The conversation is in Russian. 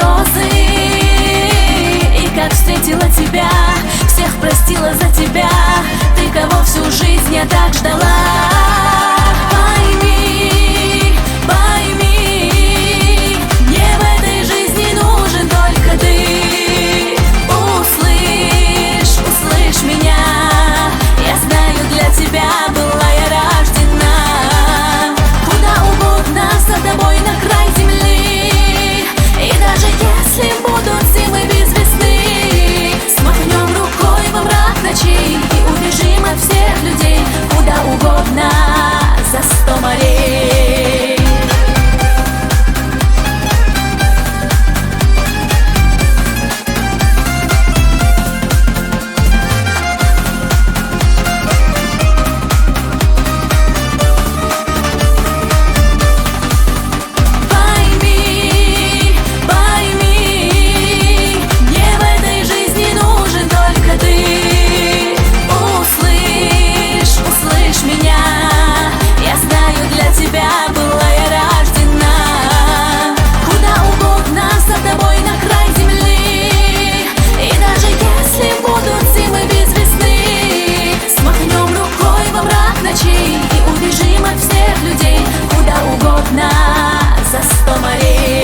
розы. И как встретила тебя, всех простила за тебя. Ты, кого всю жизнь я так ждала. Пойми, пойми, мне в этой жизни нужен только ты. Услышь, услышь меня, я знаю, для тебя была я рождена. Куда угодно за тобой на край земли. И даже если будут зимы без весны, смахнем рукой во мрак ночей и убежим от всех людей куда угодно за 100 морей. И убежим от всех людей куда угодно за 100 морей.